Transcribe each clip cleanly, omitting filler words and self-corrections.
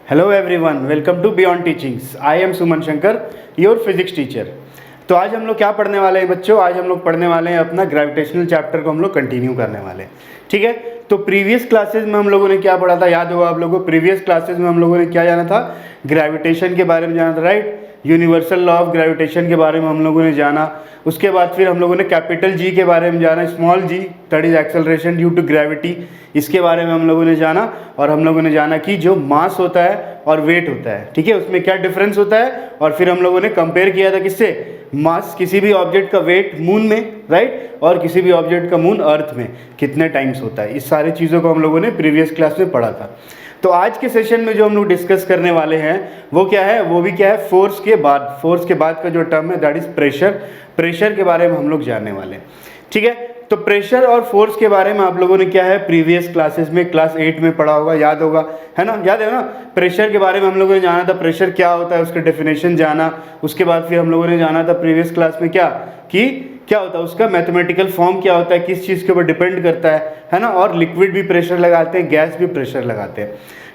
Hello everyone, welcome to beyond teachings. I am Suman Shankar, your physics teacher. तो आज हम लोग क्या पढ़ने वाले हैं बच्चों? आज हम लोग पढ़ने वाले हैं अपना ग्रेविटेशनल चैप्टर को हम लोग कंटिन्यू करने वाले हैं। ठीक है, तो प्रीवियस क्लासेस में हम लोगों ने क्या पढ़ा था, याद होगा आप लोगों को? प्रीवियस क्लासेस में हम लोगों ने क्या जाना था? ग्रेविटेशन के बारे में जाना था, right. Universal law of gravitation के बारे में हम लोगों ने जाना। उसके बाद फिर हम लोगों ने कैपिटल जी के बारे में जाना, small G that is acceleration due to gravity, इसके बारे में हम लोगों ने जाना। और हम लोगों ने जाना कि जो मास होता है और वेट होता है, ठीक है, उसमें क्या डिफरेंस होता है। और फिर हम लोगों ने कंपेयर किया था किससे? मास, किसी भी ऑब्जेक्ट का वेट मून में, राइट, और किसी भी ऑब्जेक्ट का मून अर्थ में कितने टाइम्स होता है। इस सारी चीज़ों को हम लोगों ने प्रीवियस क्लास में पढ़ा था। तो आज के सेशन में जो हम लोग डिस्कस करने वाले हैं वो क्या है? वो भी क्या है? फोर्स के बाद। फोर्स के बाद का जो टर्म है दैट इज प्रेशर। प्रेशर के बारे में हम लोग जानने वाले हैं, ठीक है। तो प्रेशर और फोर्स के बारे में आप लोगों ने क्या है प्रीवियस क्लासेस में क्लास 8 में पढ़ा होगा, याद होगा, है ना? याद है ना? प्रेशर के बारे में हम लोगों ने जाना था, प्रेशर क्या होता है उसका डेफिनेशन जाना। उसके बाद फिर हम लोगों ने जाना था प्रीवियस क्लास में क्या कि क्या होता है उसका मैथमेटिकल फॉर्म, क्या होता है, किस चीज़ के ऊपर डिपेंड करता है ना। और लिक्विड भी प्रेशर लगाते हैं, गैस भी प्रेशर लगाते हैं।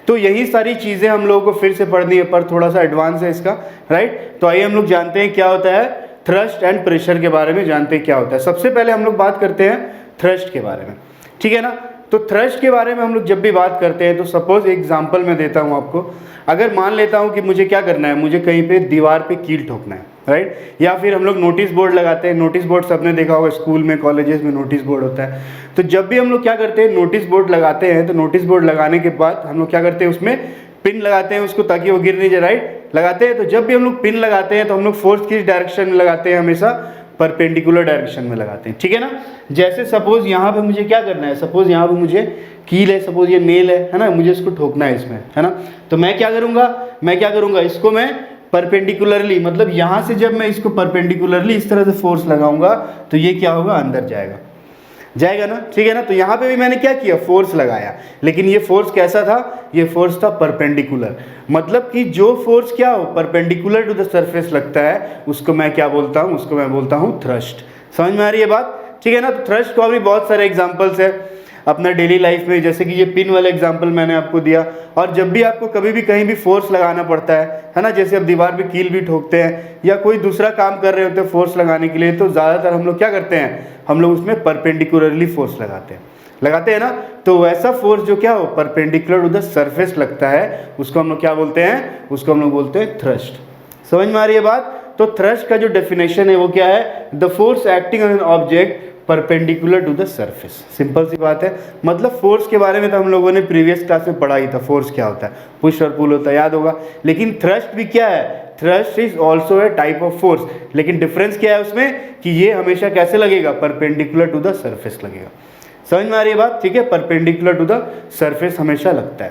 तो यही सारी चीज़ें हम लोगों को फिर से पढ़नी है, पर थोड़ा सा एडवांस है इसका, राइट। तो आइए हम लोग जानते हैं क्या होता है थ्रस्ट एंड प्रेशर के बारे में जानते हैं क्या होता है। सबसे पहले हम लोग बात करते हैं थ्रस्ट के बारे में, ठीक है ना। तो थ्रस्ट के बारे में हम लोग जब भी बात करते हैं तो सपोज एग्जांपल मैं देता हूँ आपको। अगर मान लेता हूँ कि मुझे क्या करना है, मुझे कहीं पे दीवार पे कील ठोकना है, राइट। या फिर हम लोग नोटिस बोर्ड लगाते हैं। नोटिस बोर्ड सबने देखा होगा, स्कूल में कॉलेजेस में नोटिस बोर्ड होता है। तो जब भी हम लोग क्या करते हैं नोटिस बोर्ड लगाते हैं, तो नोटिस बोर्ड लगाने के बाद हम लोग क्या करते हैं उसमें पिन लगाते हैं उसको, ताकि वो गिर नहीं जाए, राइट, लगाते हैं। तो जब भी हम लोग पिन लगाते हैं तो हम लोग फोर्स किस डायरेक्शन में लगाते हैं? हमेशा परपेंडिकुलर डायरेक्शन में लगाते हैं, ठीक है ना। जैसे सपोज यहाँ पे मुझे क्या करना है, सपोज यहाँ पे मुझे कील है, सपोज ये नेल है ना, मुझे इसको ठोकना है इसमें, है ना। तो मैं क्या करूँगा इसको मैं परपेंडिकुलरली, मतलब यहाँ से जब मैं इसको परपेंडिकुलरली इस तरह से फोर्स लगाऊंगा तो ये क्या होगा? अंदर जाएगा ना, ठीक है ना। तो यहाँ पे भी मैंने क्या किया? फोर्स लगाया, लेकिन ये फोर्स कैसा था? ये फोर्स था परपेंडिकुलर। मतलब कि जो फोर्स क्या हो परपेंडिकुलर टू द सरफेस लगता है उसको मैं क्या बोलता हूँ? उसको मैं बोलता हूँ थ्रस्ट। समझ में आ रही है बात? ठीक है ना। तो थ्रस्ट को अभी बहुत सारे एग्जाम्पल्स है अपना डेली लाइफ में, जैसे कि ये पिन वाला एग्जाम्पल मैंने आपको दिया। और जब भी आपको कभी भी कहीं भी फोर्स लगाना पड़ता है ना, जैसे अब दीवार पे कील भी ठोकते हैं या कोई दूसरा काम कर रहे होते हैं फोर्स लगाने के लिए, तो ज़्यादातर हम लोग क्या करते हैं? हम लोग उसमें परपेंडिकुलरली फोर्स लगाते हैं ना। तो वैसा फोर्स जो क्या हो परपेंडिकुलर टू द सरफेस लगता है उसको हम लोग क्या बोलते हैं? उसको हम लोग बोलते हैं थ्रस्ट। समझ में आ रही है बात? तो थ्रस्ट का जो डेफिनेशन है वो क्या है? The force acting on an object perpendicular to the surface. Simple सी बात है। मतलब फोर्स के बारे में तो हम लोगों ने प्रीवियस क्लास में पढ़ा ही था, फोर्स क्या होता है, पुश और पुल होता है, याद होगा। लेकिन थ्रस्ट भी क्या है? Thrust is also a type of force, लेकिन डिफरेंस क्या है उसमें कि ये हमेशा कैसे लगेगा? परपेंडिकुलर टू द सरफेस लगेगा। समझ में आ रही है बात? ठीक है, परपेंडिकुलर टू द सरफेस हमेशा लगता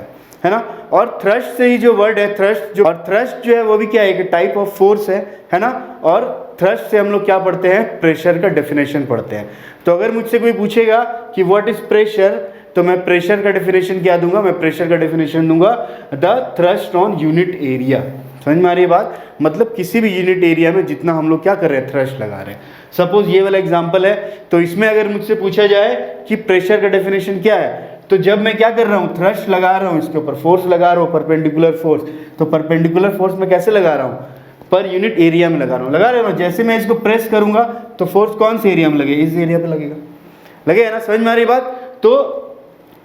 है ना। और थ्रस्ट से ही जो वर्ड है थ्रस्ट जो है वो भी क्या है? एक टाइप ऑफ फोर्स है ना। और थ्रस्ट से हम लोग क्या पढ़ते हैं? प्रेशर का डेफिनेशन पढ़ते हैं। तो अगर मुझसे कोई पूछेगा कि व्हाट इज प्रेशर, तो मैं प्रेशर का डेफिनेशन क्या दूंगा? मैं प्रेशर का डेफिनेशन दूंगा the thrust on unit area. समझ में आ रही है बात? मतलब किसी भी यूनिट एरिया में जितना हम लोग क्या कर रहे हैं? थ्रस्ट लगा रहे हैं। सपोज ये वाला एग्जांपल है, तो इसमें अगर मुझसे पूछा जाए कि प्रेशर का डेफिनेशन क्या है, तो जब मैं क्या कर रहा हूँ? थ्रस्ट लगा रहा हूँ, इसके ऊपर फोर्स लगा रहा हूँ, परपेंडिकुलर फोर्स। तो परपेंडिकुलर फोर्स में कैसे लगा रहा हूँ? पर यूनिट एरिया में लगा रहा हूँ। जैसे मैं इसको प्रेस करूंगा तो फोर्स कौन से एरिया में लगेगा? इस एरिया पे लगेगा ना। समझ में आ रही बात? तो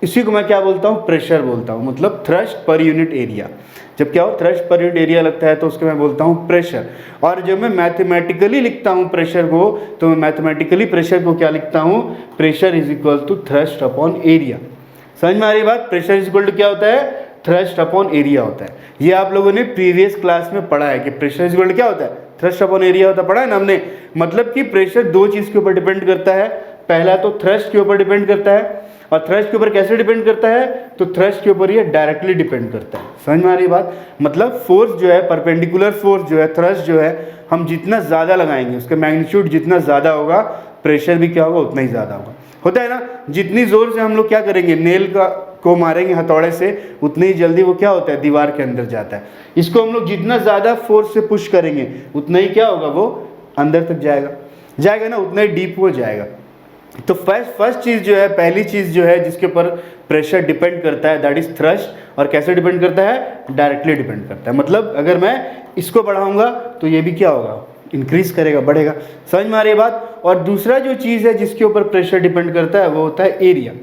इसी को मैं क्या बोलता हूँ? प्रेशर बोलता हूँ। मतलब थ्रस्ट पर यूनिट एरिया। जब क्या हो? थ्रस्ट पर यूनिट एरिया लगता है तो उसको मैं बोलता हूँ प्रेशर। और जब मैं मैथमेटिकली लिखता हूँ प्रेशर को, तो मैं मैथमेटिकली प्रेशर को क्या लिखता हूँ? Pressure is equal to thrust upon area. समझ में आ रही बात? प्रेशर इज इक्वल टू क्या होता है? थ्रस्ट अपॉन एरिया होता है। ये आप लोगों ने प्रीवियस क्लास में पढ़ा है कि प्रेशर इज इक्वल टू क्या होता है? थ्रस्ट अपॉन एरिया होता है, पढ़ा है ना हमने। मतलब कि प्रेशर दो चीज़ के ऊपर डिपेंड करता है। पहला तो थ्रस्ट के ऊपर डिपेंड करता है, और थ्रस्ट के ऊपर कैसे डिपेंड करता है? तो थ्रस्ट के ऊपर ये डायरेक्टली डिपेंड करता है। समझ में आ रही बात? मतलब फोर्स जो है परपेंडिकुलर फोर्स जो है, थ्रस्ट जो है, हम जितना ज़्यादा लगाएंगे उसका मैग्नीट्यूड जितना ज़्यादा होगा, प्रेशर भी क्या होगा? उतना ही ज़्यादा होता है ना। जितनी ज़ोर से हम लोग क्या करेंगे? नेल को मारेंगे हथौड़े से, उतनी ही जल्दी वो क्या होता है? दीवार के अंदर जाता है। इसको हम लोग जितना ज़्यादा फोर्स से पुश करेंगे उतना ही क्या होगा? वो अंदर तक जाएगा ना, उतना ही डीप वो जाएगा। तो फर्स्ट चीज़ जो है, पहली चीज़ जो है जिसके ऊपर प्रेशर डिपेंड करता है, दैट इज थ्रस्ट। और कैसे डिपेंड करता है? डायरेक्टली डिपेंड करता है। मतलब अगर मैं इसको बढ़ाऊंगा तो ये भी क्या होगा? इंक्रीज करेगा, बढ़ेगा। समझ में आ रही है बात? और दूसरा जो चीज़ है जिसके ऊपर प्रेशर डिपेंड करता है वो होता है एरिया।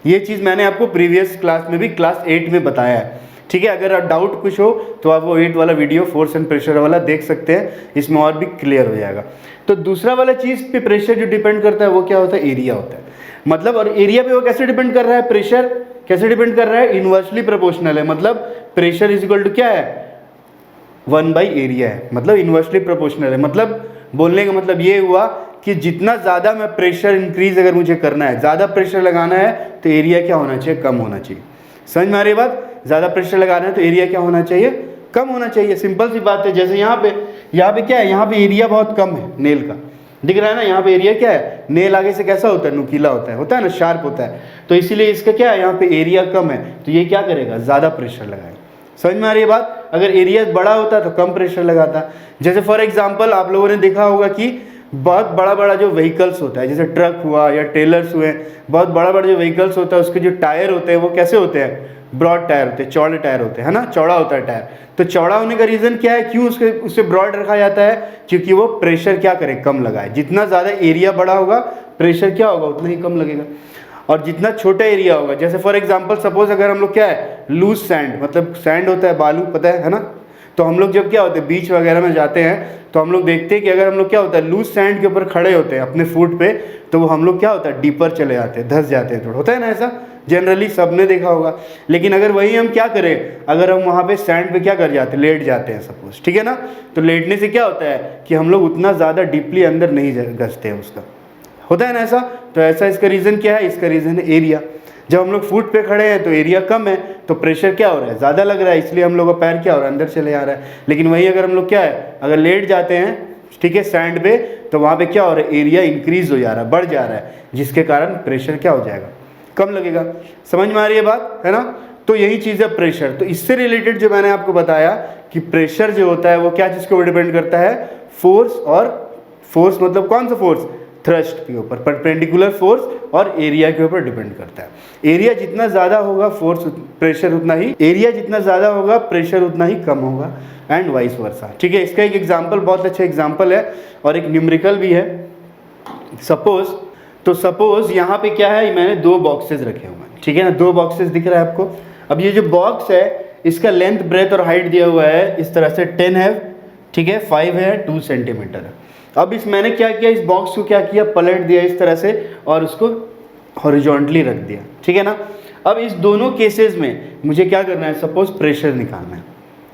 ये चीज़ मैंने आपको प्रीवियस क्लास में भी, क्लास 8 में बताया है, ठीक है। अगर आप डाउट कुछ हो तो आप वो 8 वाला वीडियो, फोर्स एंड प्रेशर वाला देख सकते हैं, इसमें और भी क्लियर हो जाएगा। तो दूसरा वाला चीज़ पे प्रेशर जो डिपेंड करता है वो क्या होता है? एरिया होता है। मतलब, और एरिया पे वो कैसे डिपेंड कर रहा है? प्रेशर कैसे डिपेंड कर रहा है? इनवर्सली प्रोपोर्शनल है। मतलब प्रेशर इज इक्वल टू क्या है? 1/एरिया है। मतलब इनवर्सली प्रोपोर्शनल है। मतलब बोलने का मतलब ये हुआ कि जितना ज़्यादा मैं प्रेशर इंक्रीज अगर मुझे करना है, ज़्यादा प्रेशर लगाना है, तो एरिया क्या होना चाहिए? कम होना चाहिए। समझ में आ रही बात? ज़्यादा प्रेशर लगाना है तो एरिया क्या होना चाहिए? कम होना चाहिए। सिंपल सी बात है। जैसे यहाँ पे क्या है? यहाँ पे एरिया बहुत कम है नेल का, दिख रहा है ना? यहाँ पे एरिया क्या है? नेल आगे से कैसा होता है? नुकीला होता है ना, शार्प होता है। तो इसीलिए इसका क्या है? यहाँ पे एरिया कम है, तो ये क्या करेगा? ज़्यादा प्रेशर लगाएगा। समझ में आ रही है बात? अगर एरिया बड़ा होता तो कम प्रेशर लगाता। जैसे फॉर एग्जाम्पल आप लोगों ने देखा होगा कि बहुत बड़ा बड़ा जो व्हीकल्स होता है, जैसे ट्रक हुआ या टेलर्स हुए, बहुत बड़ा बड़ा जो व्हीकल्स होता है उसके जो टायर होते हैं वो कैसे होते हैं? ब्रॉड टायर होते हैं, चौड़े टायर होते हैं, है ना? चौड़ा होता है टायर। तो चौड़ा होने का रीज़न क्या है? क्यों उससे ब्रॉड रखा जाता है? क्योंकि वो प्रेशर क्या करे? कम लगाए। जितना ज़्यादा एरिया बड़ा होगा प्रेशर क्या होगा? उतना ही कम लगेगा। और जितना छोटा एरिया होगा, जैसे फॉर एग्जांपल सपोज अगर हम लोग क्या है, लूज सैंड, मतलब सैंड होता है बालू, पता है ना? तो हम लोग जब क्या होते हैं बीच वगैरह में जाते हैं तो हम लोग देखते हैं कि अगर हम लोग क्या होता है लूज सैंड के ऊपर खड़े होते हैं अपने फुट पे, तो वो हम लोग क्या होता है डीपर चले जाते हैं, धंस जाते हैं थोड़ा, होता है ना ऐसा? जनरली सबने देखा होगा। लेकिन अगर वही हम क्या करें, अगर हम वहाँ पे सैंड पे क्या कर जाते हैं, लेट जाते हैं सपोज, ठीक है ना? तो लेटने से क्या होता है कि हम लोग उतना ज़्यादा डीपली अंदर नहीं घसते हैं उसका, होता है ना ऐसा? तो ऐसा इसका रीज़न क्या है? इसका रीज़न है एरिया। जब हम लोग फुट पे खड़े हैं तो एरिया कम है, तो प्रेशर क्या हो रहा है? ज़्यादा लग रहा है, इसलिए हम लोग का पैर क्या हो रहा है? अंदर चले आ रहा है। लेकिन वहीं अगर हम लोग क्या है, अगर लेट जाते हैं, ठीक है, सैंड पे, तो वहाँ पे क्या हो रहा है? एरिया इंक्रीज हो जा रहा है, बढ़ जा रहा है, जिसके कारण प्रेशर क्या हो जाएगा? कम लगेगा। समझ में आ रही है बात, है ना? तो यही चीज़ है प्रेशर। तो इससे रिलेटेड जो मैंने आपको बताया कि प्रेशर जो होता है वो क्या चीज़ के ऊपर डिपेंड करता है? फोर्स। और फोर्स मतलब कौन सा फोर्स? थ्रस्ट के ऊपर, परपेंडिकुलर फोर्स और एरिया के ऊपर डिपेंड करता है। एरिया जितना ज़्यादा होगा फोर्स प्रेशर उतना ही, एरिया जितना ज़्यादा होगा प्रेशर उतना ही कम होगा, एंड वाइस वर्सा। ठीक है, इसका एक एग्जांपल, बहुत अच्छा एग्जांपल है और एक न्यूमेरिकल भी है। सपोज यहाँ पे क्या है, मैंने 2 बॉक्सेस रखे हुए हैं, ठीक है ना? 2 बॉक्सेस दिख रहा है आपको। अब ये जो बॉक्स है इसका लेंथ, ब्रेथ और हाइट दिया हुआ है इस तरह से 10 है, ठीक है, 5 है, 2 सेंटीमीटर है। अब मैंने क्या किया, इस बॉक्स को क्या किया, पलट दिया इस तरह से और उसको हॉरिजॉन्टली रख दिया, ठीक है ना? अब इस दोनों केसेस में मुझे क्या करना है, सपोज प्रेशर निकालना है।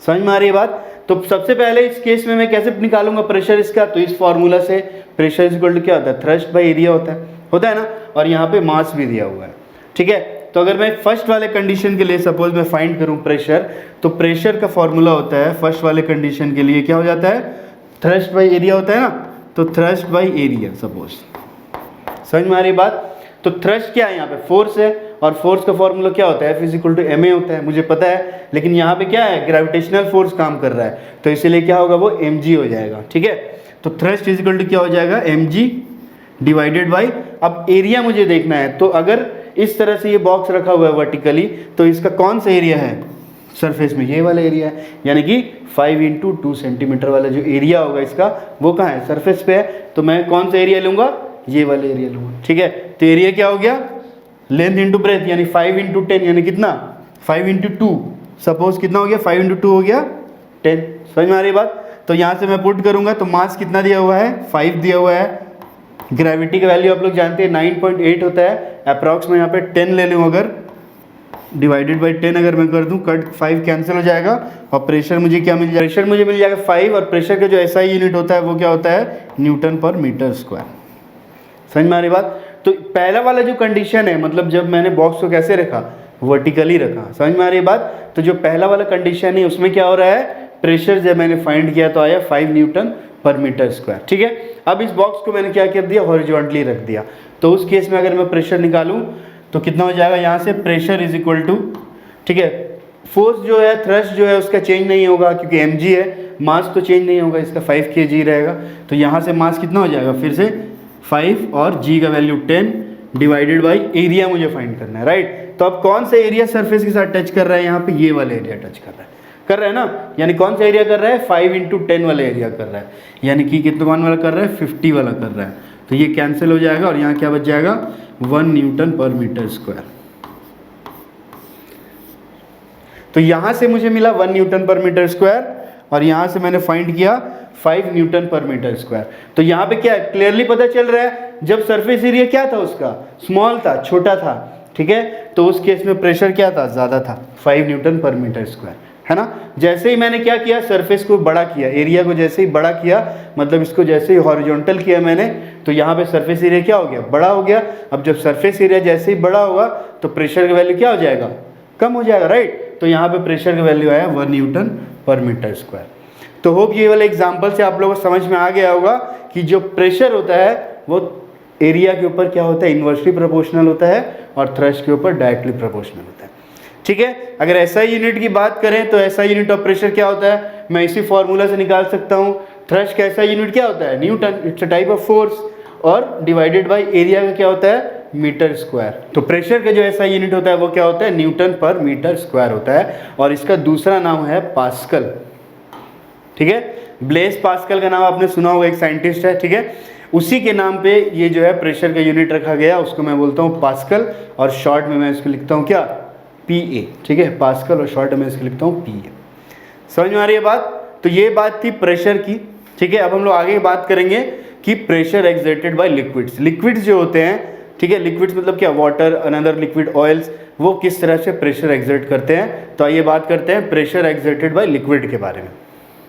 समझ में आ रही है बात? तो सबसे पहले इस केस में मैं कैसे निकालूंगा प्रेशर इसका? तो इस फॉर्मूला से प्रेशर इज इक्वल टू क्या होता है? थ्रस्ट बाई एरिया होता है ना? और यहाँ पे मास भी दिया हुआ है, ठीक है? तो अगर मैं फर्स्ट वाले कंडीशन के लिए सपोज मैं फाइंड करूँ प्रेशर, तो प्रेशर का फॉर्मूला होता है फर्स्ट वाले कंडीशन के लिए क्या हो जाता है? थ्रस्ट बाई एरिया होता है ना? तो थ्रस्ट बाई एरिया सपोज। समझ में आ रही बात? तो थ्रस्ट क्या है यहाँ पे? फोर्स है, और फोर्स का फॉर्मूला क्या होता है? F is equal to ma होता है, मुझे पता है। लेकिन यहाँ पे क्या है, ग्रेविटेशनल फोर्स काम कर रहा है, तो इसीलिए क्या होगा, वो mg हो जाएगा, ठीक है? तो थ्रस्ट इज इक्वल टू क्या हो जाएगा? mg डिवाइडेड बाई, अब एरिया मुझे देखना है, तो अगर इस तरह से ये बॉक्स रखा हुआ है वर्टिकली, तो इसका कौन सा एरिया है सरफेस में? ये वाला एरिया है, यानी कि 5 इंटू 2 सेंटीमीटर वाला जो एरिया होगा इसका, वो कहाँ है? सरफेस पे है। तो मैं कौन सा एरिया लूँगा? ये वाला एरिया लूँगा, ठीक है? तो एरिया क्या हो गया? लेंथ इंटू ब्रेथ, यानी 5 इंटू 10, यानी कितना? 5 इंटू 2, सपोज कितना हो गया? 5 इंटू 2 हो गया 10। समझ में आ रही बात? तो यहाँ से मैं पुट करूँगा तो मास कितना दिया हुआ है? 5 दिया हुआ है। ग्रेविटी का वैल्यू आप लोग जानते हैं 9.8 होता है अप्रॉक्स। में यहाँ पे 10 ले लूँ अगर, डिवाइडेड बाई 10 अगर मैं कर दूँ, कट 5 कैंसिल हो जाएगा, और प्रेशर मुझे क्या मिल जाएगा? प्रेशर मुझे मिल जाएगा 5, और प्रेशर का जो SI यूनिट होता है वो क्या होता है? न्यूटन पर मीटर स्क्वायर। समझ में आ रही बात? तो पहला वाला जो कंडीशन है, मतलब जब मैंने बॉक्स को कैसे रखा? वर्टिकली रखा। समझ में आ रही बात? तो जो पहला वाला कंडीशन है उसमें क्या हो रहा है? प्रेशर जब मैंने फाइंड किया तो आया 5 न्यूटन पर मीटर स्क्वायर, ठीक है? अब इस बॉक्स को मैंने क्या कर दिया? हॉरिजॉन्टली रख दिया। तो उस केस में अगर मैं प्रेशर निकालूं तो कितना हो जाएगा? यहाँ से प्रेशर इज इक्वल टू, ठीक है, फोर्स जो है, थ्रस्ट जो है उसका चेंज नहीं होगा क्योंकि mg है, मास तो चेंज नहीं होगा, इसका 5 kg रहेगा। तो यहाँ से मास कितना हो जाएगा? फिर से 5 और g का वैल्यू 10 डिवाइडेड बाई एरिया मुझे फाइंड करना है, राइट। तो अब कौन सा एरिया सरफेस के साथ टच कर रहा है, यहाँ पे ये वाला एरिया टच कर रहा है ना, यानी कौन सा एरिया कर रहा है, 5 × 10 वाला एरिया कर रहा है, यानी कि कितने कौन वाला कर रहा है, 50 वाला कर रहा है। तो ये कैंसिल हो जाएगा और यहाँ क्या बच जाएगा, 1 N/m²। तो यहाँ से मुझे मिला 1 N/m² और यहाँ से मैंने फाइंड किया 5 N/m²। तो यहाँ पे क्या है, क्लियरली पता चल रहा है, जब सरफेस एरिया क्या था उसका, स्मॉल था, छोटा था, ठीक है, तो उस केस में प्रेशर क्या था, ज़्यादा था, 5 N/m², है ना। जैसे ही मैंने क्या किया, सरफेस को बड़ा किया, एरिया को जैसे ही बड़ा किया, मतलब इसको जैसे ही हॉरिजॉन्टल किया मैंने, तो यहाँ पे सरफेस एरिया क्या हो गया, बड़ा हो गया। अब जब सरफेस एरिया जैसे ही बड़ा होगा तो प्रेशर का वैल्यू क्या हो जाएगा, कम हो जाएगा, राइट। तो यहाँ पे प्रेशर का वैल्यू आया 1 N/m²। तो होप ये वाले एग्जाम्पल से आप लोगों को समझ में आ गया होगा कि जो प्रेशर होता है वो एरिया के ऊपर क्या होता है, इन्वर्सली प्रोपोर्शनल होता है और थ्रस्ट के ऊपर डायरेक्टली प्रोपोर्शनल होता है, ठीक है। अगर एसआई यूनिट की बात करें तो एसआई यूनिट ऑफ प्रेशर क्या होता है, मैं इसी फॉर्मूला से निकाल सकता हूँ। थ्रस्ट का एसआई यूनिट क्या होता है, Newton, it's a type of force, और डिवाइडेड बाय एरिया का क्या होता है, m²। तो प्रेशर का जो एसआई यूनिट होता है वो क्या होता है, N/m² होता है, और इसका दूसरा नाम है पास्कल, ठीक है। ब्लेस पास्कल का नाम आपने सुना होगा, एक साइंटिस्ट है, ठीक है, उसी के नाम पे ये जो है प्रेशर का यूनिट रखा गया, उसको मैं बोलता हूँ पास्कल, और शॉर्ट में मैं इसको लिखता हूँ क्या, PA, ठीक है, पास्कल, और शॉर्ट में इसको लिखता हूँ PA। समझ में आ रही है बात। तो ये बात थी प्रेशर की, ठीक है। अब हम लोग आगे बात करेंगे कि pressure exerted by liquids. Liquids जो होते हैं, ठीक है, लिक्विड्स मतलब क्या, वाटर, अनदर लिक्विड, ऑयल्स, वो किस तरह से प्रेशर एक्सर्ट करते हैं। तो आइए बात करते हैं प्रेशर एक्सर्टेड बाय लिक्विड के बारे में।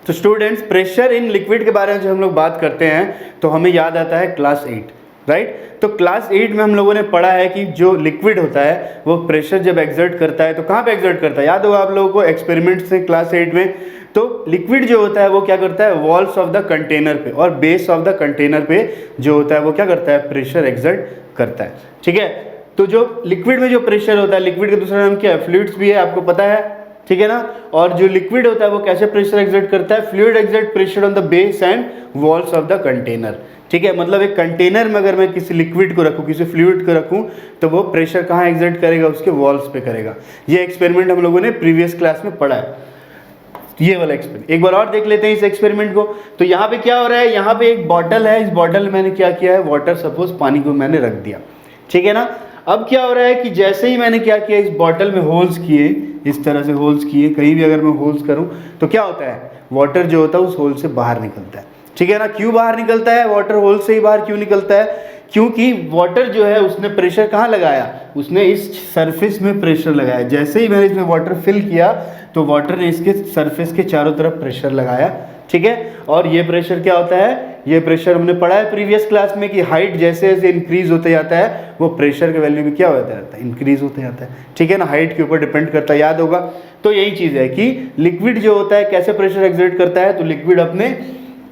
तो स्टूडेंट्स, प्रेशर इन लिक्विड के बारे में जब हम लोग बात करते हैं तो हमें याद आता है क्लास 8, राइट। तो क्लास 8 में हम लोगों ने पढ़ा है कि जो लिक्विड होता है वो प्रेशर जब एक्सर्ट करता है तो कहाँ पे एक्सर्ट करता है, याद होगा आप लोगों को एक्सपेरिमेंट से क्लास 8 में। तो लिक्विड जो होता है वो क्या करता है, वॉल्स ऑफ द कंटेनर पे और बेस ऑफ द कंटेनर पे जो होता है वो क्या करता है, प्रेशर एक्सर्ट करता है, ठीक है। तो जो लिक्विड में जो प्रेशर होता है, लिक्विड का दूसरा नाम क्या है, फ्लूइड्स भी है, आपको पता है, ठीक है ना। और जो लिक्विड होता है वो कैसे प्रेशर एक्सर्ट करता है, fluid exert pressure on the base and walls of the container, ठीक है। मतलब एक कंटेनर में अगर मैं किसी लिक्विड को रखूँ, किसी फ्लूइड को रखूँ, तो वो प्रेशर कहाँ एक्सर्ट करेगा, उसके वॉल्स पे करेगा। ये एक्सपेरिमेंट हम लोगों ने प्रीवियस क्लास में पढ़ा है, ये वाला एक्सपेरिमेंट। एक बार और देख लेते हैं इस एक्सपेरिमेंट को। तो यहाँ पे क्या हो रहा है, यहाँ पे एक बॉटल है, इस बॉटल में मैंने क्या किया है, वाटर, सपोज पानी को मैंने रख दिया, ठीक है ना। अब क्या हो रहा है कि जैसे ही मैंने क्या किया, इस बॉटल में होल्स किए, इस तरह से होल्स किए, कहीं भी अगर मैं होल्स करूं तो क्या होता है, वाटर जो होता है उस होल से बाहर निकलता है, ठीक है ना। क्यों बाहर निकलता है, वाटर होल से ही बाहर क्यों निकलता है, क्योंकि वाटर जो है उसने प्रेशर कहाँ लगाया, उसने इस सरफेस में प्रेशर लगाया। जैसे ही मैंने इसमें वाटर फिल किया तो वाटर ने इसके सरफेस के चारों तरफ प्रेशर लगाया, ठीक है। और ये प्रेशर क्या होता है, ये प्रेशर हमने पढ़ा है प्रीवियस क्लास में कि हाइट जैसे जैसे इंक्रीज होते जाता है वो प्रेशर का वैल्यू भी क्या होता है, इंक्रीज होते जाता है, ठीक है ना, हाइट के ऊपर डिपेंड करता है, याद होगा। तो यही चीज़ है कि लिक्विड जो होता है कैसे प्रेशर एक्सर्ट करता है, तो लिक्विड अपने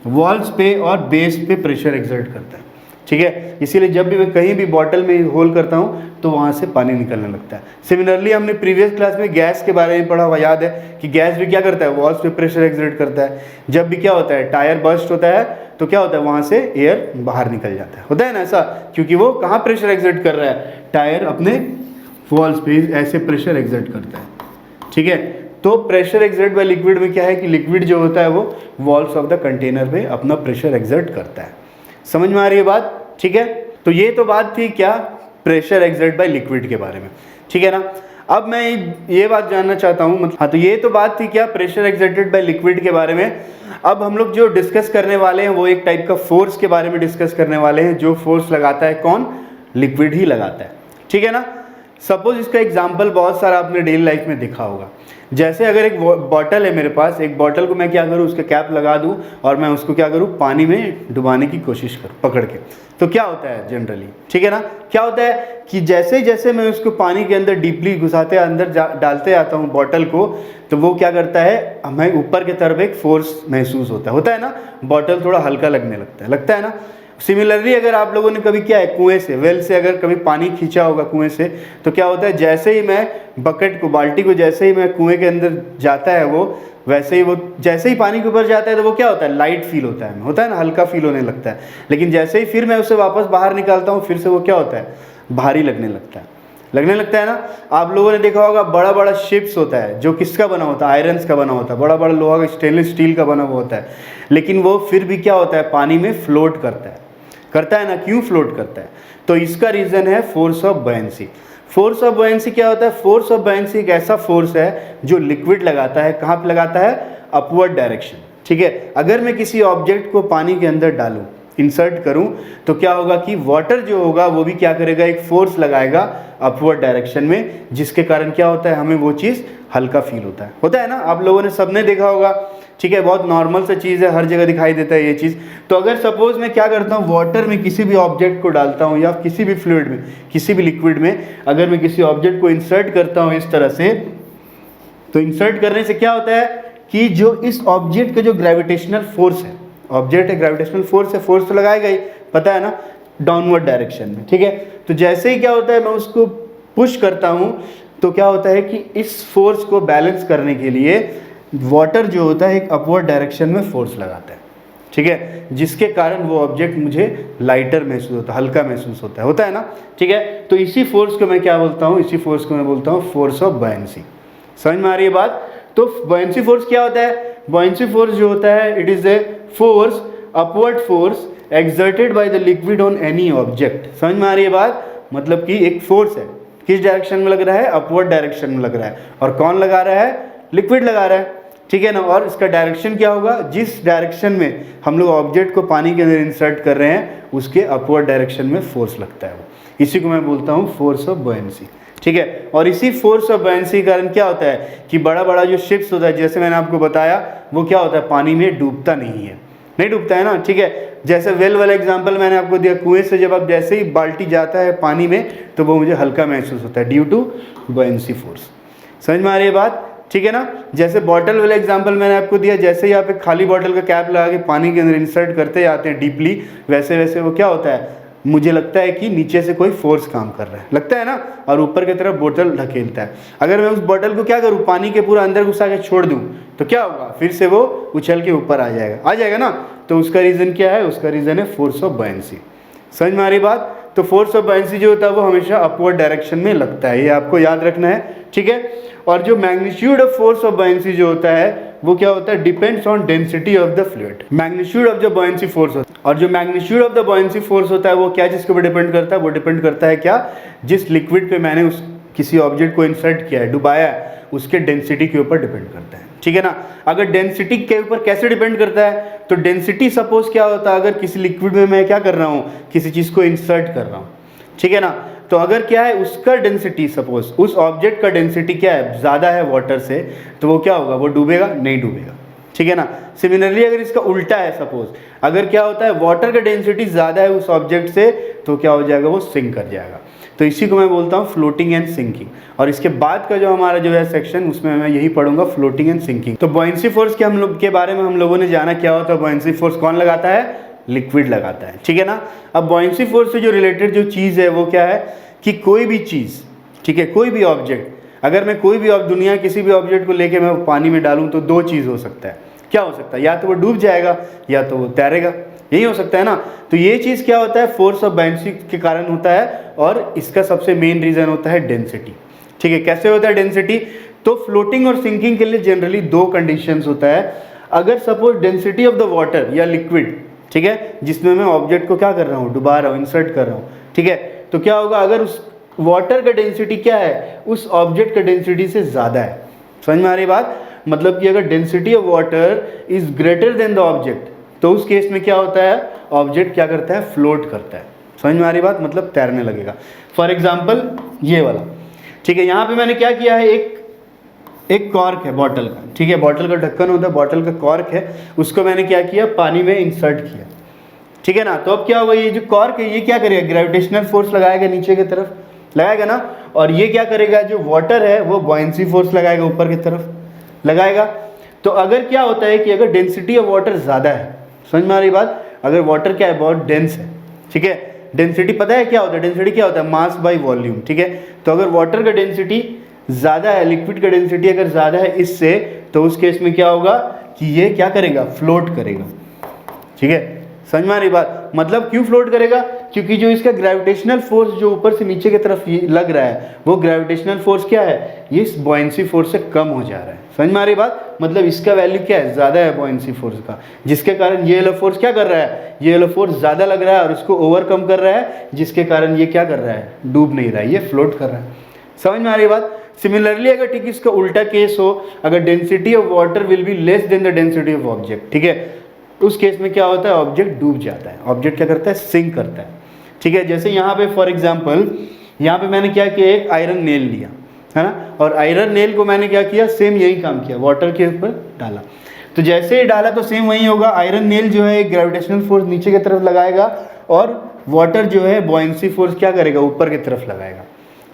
वॉल्स पे और बेस पे प्रेशर एक्सर्ट करता है, ठीक है। इसीलिए जब भी मैं कहीं भी बॉटल में होल करता हूँ तो वहाँ से पानी निकलने लगता है। सिमिलरली हमने प्रीवियस क्लास में गैस के बारे में पढ़ा हुआ, याद है कि गैस भी क्या करता है, वॉल्स पे प्रेशर एक्सर्ट करता है। जब भी क्या होता है, टायर बर्स्ट होता है तो क्या होता है, वहाँ से एयर बाहर निकल जाता है, होता है ना ऐसा, क्योंकि वो कहाँ प्रेशर एक्सर्ट कर रहा है, टायर अपने वॉल्स पे ऐसे प्रेशर एक्सर्ट करता है, ठीक है। तो प्रेशर एक्सर्ट बाय लिक्विड में क्या है कि लिक्विड जो होता है वो वॉल्स ऑफ द कंटेनर पे अपना प्रेशर एक्सर्ट करता है। समझ में आ रही है बात, ठीक है। तो ये तो बात थी क्या, प्रेशर एक्सर्ट बाय लिक्विड के बारे में, ठीक है ना। अब मैं ये बात जानना चाहता हूँ, मतलब हाँ, तो ये तो बात थी क्या, प्रेशर एक्सर्टेड बाय लिक्विड के बारे में। अब हम लोग जो डिस्कस करने वाले हैं वो एक टाइप का फोर्स के बारे में डिस्कस करने वाले हैं, जो फोर्स लगाता है कौन, लिक्विड ही लगाता है, ठीक है ना। सपोज इसका एग्जाम्पल बहुत सारा आपने डेली लाइफ में देखा होगा। जैसे अगर एक बॉटल है मेरे पास, एक बॉटल को मैं क्या करूँ, उसका कैप लगा दूँ और मैं उसको क्या करूँ, पानी में डुबाने की कोशिश करूँ पकड़ के, तो क्या होता है जनरली, ठीक है ना, क्या होता है कि जैसे जैसे मैं उसको पानी के अंदर डीपली घुसाते अंदर डालते आता हूँ बॉटल को, तो वो क्या करता है, हमें ऊपर की तरफ एक फोर्स महसूस होता है ना, बॉटल थोड़ा हल्का लगता है ना। सिमिलरली अगर आप लोगों ने कभी क्या है, कुएं से, वेल से अगर कभी पानी खींचा होगा कुएं से, तो क्या होता है, जैसे ही मैं बकेट को, बाल्टी को जैसे ही मैं कुएं के अंदर जाता है वो, वैसे ही वो जैसे ही पानी के ऊपर जाता है तो वो क्या होता है, लाइट फील होता है ना, हल्का फील होने लगता है। लेकिन जैसे ही फिर मैं उसे वापस बाहर निकालता हूँ फिर से वो क्या होता है, भारी लगने लगता है ना। आप लोगों ने देखा होगा बड़ा बड़ा शिप्स होता है जो किसका बना होता है, आयरन्स का बना होता है, बड़ा बड़ा लोहा का स्टेनलेस स्टील का बना हुआ होता है, लेकिन वो फिर भी क्या होता है, पानी में फ्लोट करता है ना। क्यों फ्लोट करता है, तो इसका रीज़न है force of buoyancy. Force of buoyancy क्या होता है, फोर्स ऑफ बॉयंसी एक ऐसा फोर्स है जो लिक्विड लगाता है, कहाँ पे लगाता है, अपवर्ड डायरेक्शन। ठीक है, अगर मैं किसी ऑब्जेक्ट को पानी के अंदर डालूं, इंसर्ट करूं, तो क्या होगा कि वाटर जो होगा वो भी क्या करेगा, एक फोर्स लगाएगा अपवर्ड डायरेक्शन में, जिसके कारण क्या होता है, हमें वो चीज़ हल्का फील होता है ना। आप लोगों ने सबने देखा होगा, ठीक है, बहुत नॉर्मल सा चीज़ है, हर जगह दिखाई देता है ये चीज़। तो अगर सपोज मैं क्या करता हूँ, वाटर में किसी भी ऑब्जेक्ट को डालता हूँ या किसी भी फ्लूइड में, किसी भी लिक्विड में अगर मैं किसी ऑब्जेक्ट को इंसर्ट करता हूँ इस तरह से, तो इंसर्ट करने से क्या होता है कि जो इस ऑब्जेक्ट का जो ग्रेविटेशनल फोर्स है, ऑब्जेक्ट है, ग्रेविटेशनल फोर्स है, फोर्स तो लगाएगा ही, पता है ना, डाउनवर्ड डायरेक्शन में। ठीक है, तो जैसे ही क्या होता है मैं उसको पुश करता हूँ, तो क्या होता है कि इस फोर्स को बैलेंस करने के लिए वाटर जो होता है एक अपवर्ड डायरेक्शन में फोर्स लगाता है। ठीक है, जिसके कारण वो ऑब्जेक्ट मुझे लाइटर महसूस होता है, हल्का महसूस होता है ना। ठीक है, तो इसी फोर्स को मैं क्या बोलता हूँ, इसी फोर्स को मैं बोलता हूँ फोर्स ऑफ बॉयंसी। समझ में आ रही है बात। तो बॉयंसी फोर्स क्या होता है, बॉयंसी फोर्स जो होता है it is a force, upward force exerted by the liquid on any object. समझ में आ रही है बात, मतलब कि एक फोर्स है, किस डायरेक्शन में लग रहा है, अपवर्ड डायरेक्शन में लग रहा है, और कौन लगा रहा है, लिक्विड लगा रहा है। ठीक है ना, और इसका डायरेक्शन क्या होगा, जिस डायरेक्शन में हम लोग ऑब्जेक्ट को पानी के अंदर इंसर्ट कर रहे हैं उसके अपवर्ड डायरेक्शन में फोर्स लगता है, वो इसी को मैं बोलता हूँ फोर्स ऑफ बॉयंसी। ठीक है, और इसी फोर्स ऑफ बॉयंसी के कारण क्या होता है कि बड़ा बड़ा जो शिप्स होता है, जैसे मैंने आपको बताया, वो क्या होता है, पानी में डूबता नहीं डूबता है ना। ठीक है, जैसे वेल वाला एग्जांपल मैंने आपको दिया, कुएं से जब आप जैसे ही बाल्टी जाता है पानी में तो वो मुझे हल्का महसूस होता है ड्यू टू बॉयंसी फोर्स। समझ में आ रही है बात। ठीक है ना, जैसे बॉटल वाला एग्जांपल मैंने आपको दिया, जैसे ही आप एक खाली बॉटल का कैप लगा के पानी के अंदर इंसर्ट करते जाते हैं डीपली, वैसे वैसे वो क्या होता है, मुझे लगता है कि नीचे से कोई फोर्स काम कर रहा है, लगता है ना, और ऊपर की तरफ बोतल ढकेलता है। अगर मैं उस बोतल को क्या करूँ, पानी के पूरा अंदर घुसा के छोड़ दूँ तो क्या होगा, फिर से वो उछल के ऊपर आ जाएगा ना। तो उसका रीज़न क्या है, उसका रीज़न है फोर्स ऑफ बॉयंसी। समझ में आ रही बात। तो फोर्स ऑफ बॉयंसी जो होता है वो हमेशा अपवर्ड डायरेक्शन में लगता है, ये आपको याद रखना है। ठीक है, और जो magnitude of force of buoyancy जो होता है वो क्या होता है, depends on density of the fluid. Magnitude of the buoyancy force होता है, और जो magnitude of the buoyancy force होता है वो क्या चीज़ के ऊपर डिपेंड करता है, वो डिपेंड करता है क्या, जिस लिक्विड पे मैंने उस किसी ऑब्जेक्ट को इंसर्ट किया है, डुबाया है, उसके डेंसिटी के ऊपर डिपेंड करता है। ठीक है ना, अगर डेंसिटी के ऊपर कैसे डिपेंड करता है, तो डेंसिटी सपोज क्या होता है, अगर किसी लिक्विड में मैं क्या कर रहा हूँ, किसी चीज़ को इंसर्ट कर रहा हूँ, ठीक है ना, तो अगर क्या है उसका डेंसिटी, सपोज उस ऑब्जेक्ट का डेंसिटी क्या है, ज़्यादा है वाटर से, तो वो क्या होगा, वो डूबेगा नहीं डूबेगा। ठीक है ना, सिमिलरली अगर इसका उल्टा है, सपोज अगर क्या होता है वाटर का डेंसिटी ज़्यादा है उस ऑब्जेक्ट से, तो क्या हो जाएगा, वो सिंक कर जाएगा। तो इसी को मैं बोलता हूँ फ्लोटिंग एंड सिंकिंग। और इसके बाद का जो हमारा जो है सेक्शन, उसमें मैं यही पढ़ूंगा, फ्लोटिंग एंड सिंकिंग। तो बॉयंसी फोर्स के हम लोग के बारे में हम लोगों ने जाना, क्या होता है बॉयंसी फोर्स, कौन लगाता है, लिक्विड लगाता है। ठीक है ना, अब बॉयंसी फोर्स से जो रिलेटेड जो चीज़ है वो क्या है कि कोई भी चीज़, ठीक है, कोई भी ऑब्जेक्ट, अगर मैं कोई भी दुनिया किसी भी ऑब्जेक्ट को लेके मैं पानी में डालूं तो दो चीज़ हो सकता है। क्या हो सकता है, या तो वो डूब जाएगा या तो वो तैरेगा, यही हो सकता है ना। तो ये चीज़ क्या होता है, फोर्स ऑफ बॉयंसी के कारण होता है, और इसका सबसे मेन रीज़न होता है डेंसिटी। ठीक है, कैसे होता है डेंसिटी, तो फ्लोटिंग और सिंकिंग के लिए जनरली दो कंडीशंस होता है। अगर suppose density of the water या लिक्विड, ठीक है, जिसमें मैं ऑब्जेक्ट को क्या कर रहा हूँ, डुबा रहा हूँ, इंसर्ट कर रहा हूँ, ठीक है, तो क्या होगा, अगर उस वाटर का डेंसिटी क्या है, उस ऑब्जेक्ट का डेंसिटी से ज़्यादा है। समझ में आ रही बात, मतलब कि अगर density of water is greater than the object, तो उस केस में क्या होता है, ऑब्जेक्ट क्या करता है, फ्लोट करता है। समझ में आ रही बात, मतलब तैरने लगेगा। फॉर एग्जाम्पल ये वाला, ठीक है, यहाँ पे मैंने क्या किया है, एक कॉर्क है बॉटल का, ठीक है, बॉटल का ढक्कन होता है, बॉटल का कॉर्क है, उसको मैंने क्या किया, पानी में इंसर्ट किया। ठीक है ना, तो अब क्या होगा, ये जो कॉर्क है ये क्या करेगा, ग्रेविटेशनल फोर्स लगाएगा, नीचे की तरफ लगाएगा ना, और ये क्या करेगा, जो वाटर है वो बॉयंसी फोर्स लगाएगा, ऊपर की तरफ लगाएगा। तो अगर क्या होता है कि अगर डेंसिटी ऑफ वाटर ज़्यादा है, समझ में आ रही बात, अगर वाटर क्या है, बहुत डेंस है, ठीक है, डेंसिटी पता है क्या होता है, डेंसिटी क्या होता है, मास बाई वॉल्यूम। ठीक है, तो अगर वाटर का डेंसिटी ज़्यादा है, लिक्विड का डेंसिटी अगर ज़्यादा है इससे, तो उस केस में क्या होगा कि ये क्या करेगा, फ्लोट करेगा। ठीक है, समझ में आ रही बात? मतलब क्यों फ्लोट करेगा, क्योंकि जो इसका ग्रेविटेशनल फोर्स जो ऊपर से नीचे की तरफ लग रहा है वो ग्रेविटेशनल फोर्स क्या है, ये इस बॉयंसी फोर्स से कम हो जा रहा है। समझ में आ रही बात? मतलब इसका वैल्यू क्या है, ज़्यादा है बॉयंसी फोर्स का, जिसके कारण ये वाला फोर्स क्या कर रहा है, ये वाला फोर्स ज़्यादा लग रहा है और उसको ओवरकम कर रहा है, जिसके कारण ये क्या कर रहा है, डूब नहीं रहा है, ये फ्लोट कर रहा है। समझ में आ रही बात? सिमिलरली अगर ठीक इसका उल्टा केस हो, अगर density of water will be less than the density of object, ठीक है, उस केस में क्या होता है, ऑब्जेक्ट डूब जाता है, ऑब्जेक्ट क्या करता है, सिंक करता है। ठीक है, जैसे यहाँ पे फॉर एग्जांपल यहाँ पे मैंने क्या किया, एक आयरन नेल लिया है ना, और आयरन नेल को मैंने क्या किया, सेम यही काम किया, वाटर के ऊपर डाला। तो जैसे ही डाला तो सेम वही होगा, आयरन नेल जो है एक ग्रेविटेशनल फोर्स नीचे की तरफ लगाएगा और वाटर जो है बॉयंसी फोर्स क्या करेगा, ऊपर की तरफ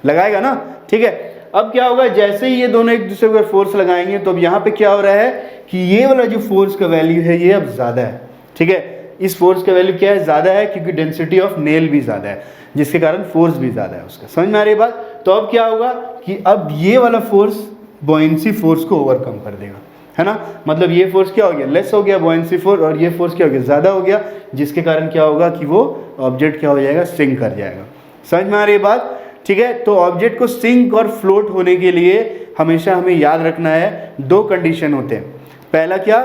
लगाएगा ना। ठीक है, अब क्या होगा, जैसे ही ये दोनों एक दूसरे को फोर्स लगाएंगे तो अब यहाँ पे क्या हो रहा है कि ये वाला जो फोर्स का वैल्यू है ये अब ज़्यादा है। ठीक है, इस फोर्स का वैल्यू क्या है, ज़्यादा है, क्योंकि डेंसिटी ऑफ नेल भी ज़्यादा है, जिसके कारण फोर्स भी ज़्यादा है उसका। समझ में आ रही बात? तो अब क्या होगा कि अब ये वाला फोर्स बॉयंसी फोर्स को ओवरकम कर देगा, है ना। मतलब ये फोर्स क्या हो गया, लेस हो गया बॉयंसी फोर्स, और ये फोर्स क्या हो गया, ज़्यादा हो गया, जिसके कारण क्या होगा कि वो ऑब्जेक्ट क्या हो जाएगा, सिंक कर जाएगा। समझ में आ रही बात? ठीक है, तो ऑब्जेक्ट को सिंक और फ्लोट होने के लिए हमेशा हमें याद रखना है, दो कंडीशन होते हैं। पहला क्या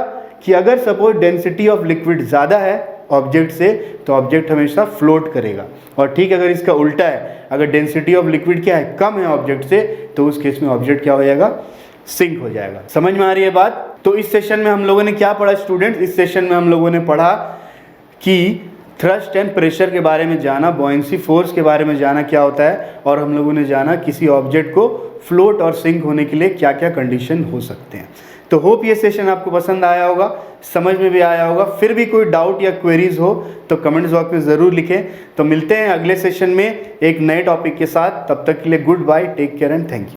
कि अगर सपोज डेंसिटी ऑफ लिक्विड ज़्यादा है ऑब्जेक्ट से तो ऑब्जेक्ट हमेशा फ्लोट करेगा, और ठीक अगर इसका उल्टा है, अगर डेंसिटी ऑफ लिक्विड क्या है, कम है ऑब्जेक्ट से, तो उस केस में ऑब्जेक्ट क्या हो जाएगा, सिंक हो जाएगा। समझ में आ रही है बात? तो इस सेशन में हम लोगों ने क्या पढ़ा स्टूडेंट्स, इस सेशन में हम लोगों ने पढ़ा कि थ्रस्ट एंड प्रेशर के बारे में जाना, बॉयंसी फोर्स के बारे में जाना क्या होता है, और हम लोगों ने जाना किसी ऑब्जेक्ट को फ्लोट और सिंक होने के लिए क्या क्या कंडीशन हो सकते हैं। तो होप ये सेशन आपको पसंद आया होगा, समझ में भी आया होगा। फिर भी कोई डाउट या क्वेरीज हो तो कमेंट्स बॉक्स में ज़रूर लिखें। तो मिलते हैं अगले सेशन में एक नए टॉपिक के साथ, तब तक के लिए goodbye, take care and thank you.